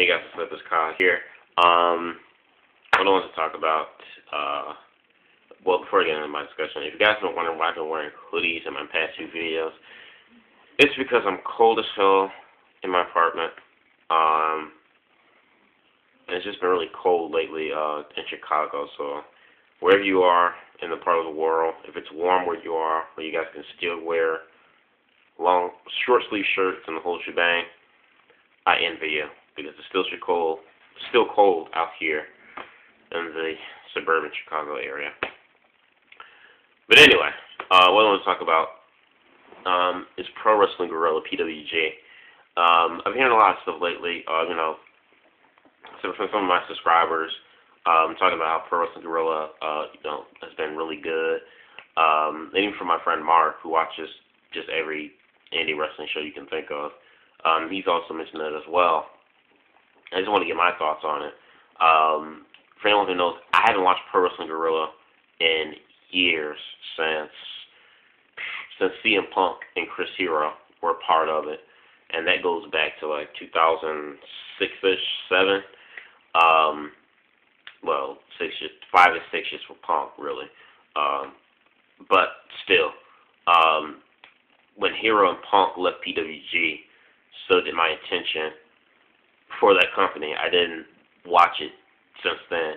Hey guys, what's up? It's Kyle here. What I want to talk about, well, before I get into my discussion, if you guys don't wonder why I've been wearing hoodies in my past few videos, it's because I'm cold as hell in my apartment. And it's just been really cold lately in Chicago, so wherever you are in the part of the world, if it's warm where you are, where you guys can still wear long, short sleeve shirts and the whole shebang, I envy you, because it's still cold out here in the suburban Chicago area. But anyway, what I want to talk about is Pro Wrestling Guerrilla, PWG. I've been hearing a lot of stuff lately, so from some of my subscribers, talking about how Pro Wrestling Guerrilla, has been really good. And even from my friend Mark, who watches just every indie wrestling show you can think of, he's also mentioned it as well. I just want to get my thoughts on it. For anyone who knows, I haven't watched Pro Wrestling Guerrilla in years since CM Punk and Chris Hero were part of it, and that goes back to like 2006-ish, 7. Well, 5 to 6 years for Punk, really. But still, when Hero and Punk left PWG, so did my attention for that company. I didn't watch it since then.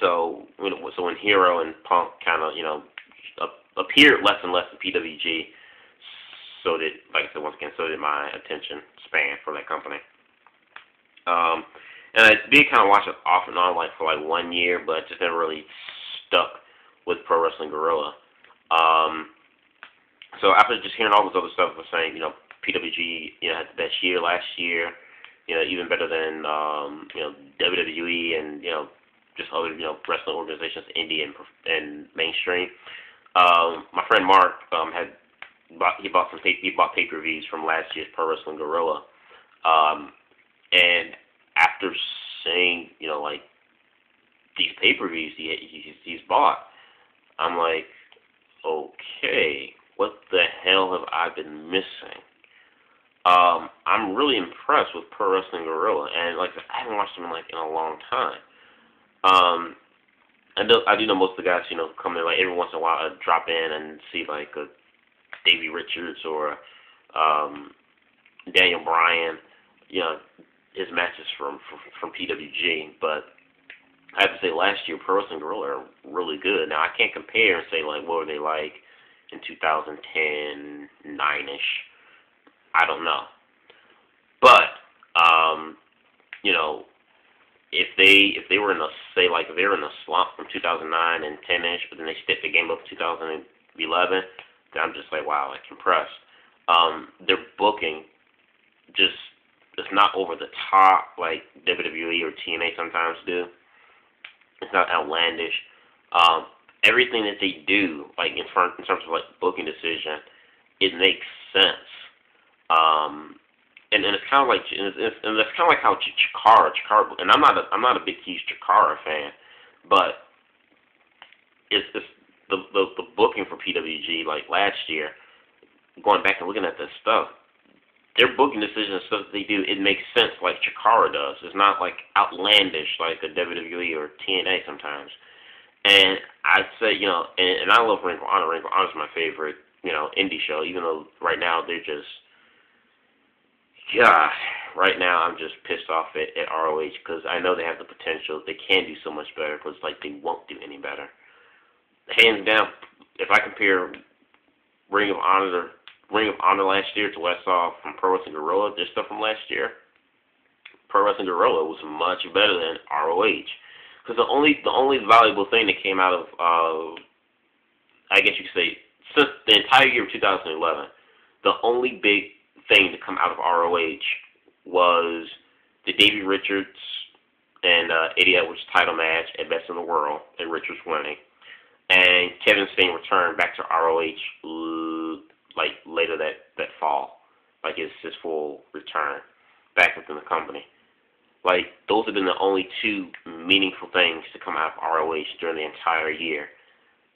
So when Hero and Punk kind of, appeared less and less in PWG, so did, like I said once again, so did my attention span for that company. And I did kind of watch it off and on, like for like 1 year, but just never really stuck with Pro Wrestling Guerrilla. So after just hearing all this other stuff, was saying, PWG, had the best year last year, even better than, WWE and, just other, wrestling organizations, indie and mainstream. My friend Mark, he bought pay-per-views from last year's Pro Wrestling Guerrilla. And after seeing, like, these pay-per-views he's bought, I'm like, okay, what the hell have I been missing? I'm really impressed with Pro Wrestling Guerrilla, and like I haven't watched them in a long time. I do know most of the guys, come in like every once in a while. I drop in and see like a Davey Richards or Daniel Bryan, his matches from PWG. But I have to say, last year Pro Wrestling Guerrilla are really good. Now I can't compare and say like what were they like in 2010, 9-ish. I don't know. But if they were in if they were in a slump from 2009 and 10-ish, but then they stepped the game up in 2011, then I'm just like, wow, like impressed. Their booking just it's not over the top like WWE or TNA sometimes do. It's not outlandish. Everything that they do, like in terms of like booking decision, it makes sense. And it's kind of like, and that's kind of like how Chikara, and I'm not a big huge Chikara fan, but it's the booking for PWG like last year. Going back and looking at this stuff, their booking decisions, stuff that they do, it makes sense like Chikara does. It's not like outlandish like a WWE or TNA sometimes. And I'd say, and I love Ring of Honor. Ring of Honor is my favorite, indie show, even though right now they're just, God, right now I'm just pissed off at ROH because I know they have the potential. They can do so much better, but it's like they won't do any better. Hands down, if I compare Ring of Honor last year to what I saw from Pro Wrestling Guerrilla, this stuff from last year, Pro Wrestling Guerrilla was much better than ROH. Because the only valuable thing that came out of, I guess you could say, since the entire year of 2011, the only big thing to come out of ROH was the Davey Richards and Eddie Edwards title match at Best in the World, and Richards winning, and Kevin Steen returned back to ROH like later that fall, like his full return back within the company. Like, those have been the only two meaningful things to come out of ROH during the entire year.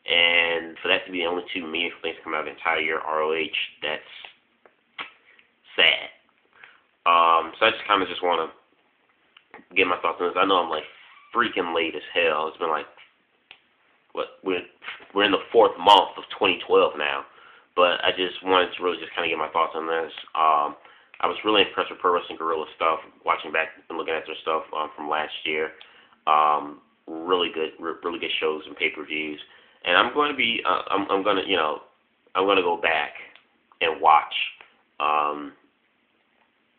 And for that to be the only two meaningful things to come out of the entire year of ROH, that's sad. So I just kind of just want to get my thoughts on this. I know I'm like freaking late as hell. It's been like we're in the 4th month of 2012 now, but I just wanted to really just kind of get my thoughts on this. I was really impressed with Pro Wrestling Guerrilla stuff, watching back and looking at their stuff from last year. Really good shows and pay-per-views. And I'm going to be, I'm going to, I'm going to go back and watch. I'm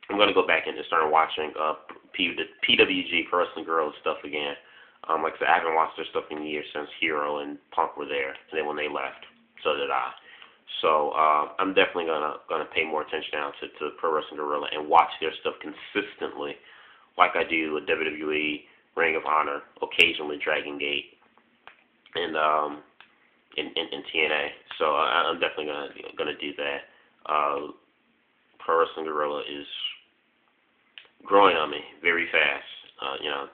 going to go back and just start watching PWG Pro Wrestling Guerrilla stuff again. Like I said, I haven't watched their stuff in years since Hero and Punk were there, and then when they left, so did I. So I'm definitely gonna pay more attention now to Pro Wrestling Guerrilla and watch their stuff consistently, like I do with WWE, Ring of Honor, occasionally Dragon Gate, and in TNA. So I'm definitely gonna do that. Pro Wrestling Guerrilla is growing on me very fast.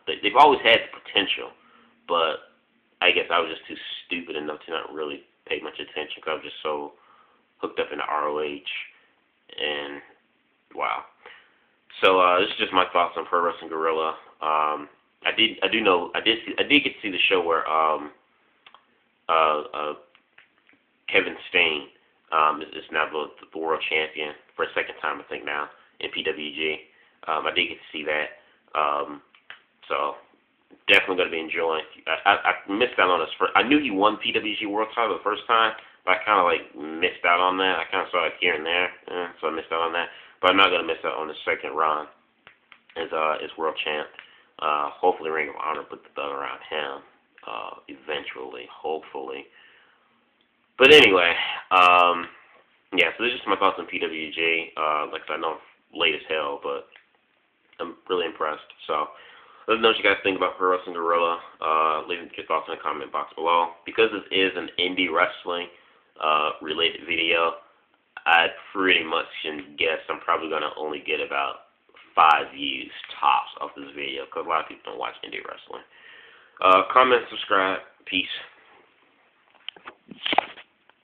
They've always had the potential, but I guess I was just too stupid enough to not really pay much attention because I was just so hooked up into ROH, and wow. So this is just my thoughts on Pro Wrestling Guerrilla. I did get to see the show where Kevin Steen is now the world champion for a second time, I think now, in PWG. I did get to see that. So definitely going to be enjoying. I missed out on this. I knew he won PWG World Title the first time, but I kind of like missed out on that. I kind of saw it here and there, so I missed out on that. But I'm not going to miss out on the second run as world champ. Hopefully Ring of Honor put the belt around him eventually, hopefully. But anyway, yeah, so this is just my thoughts on PWG. Like I said, I know I'm late as hell, but I'm really impressed. So let us know what you guys think about Pro Wrestling Guerrilla. Leave your thoughts in the comment box below. Because this is an indie wrestling related video, I pretty much can guess I'm probably going to only get about 5 views tops off this video because a lot of people don't watch indie wrestling. Comment, subscribe. Peace.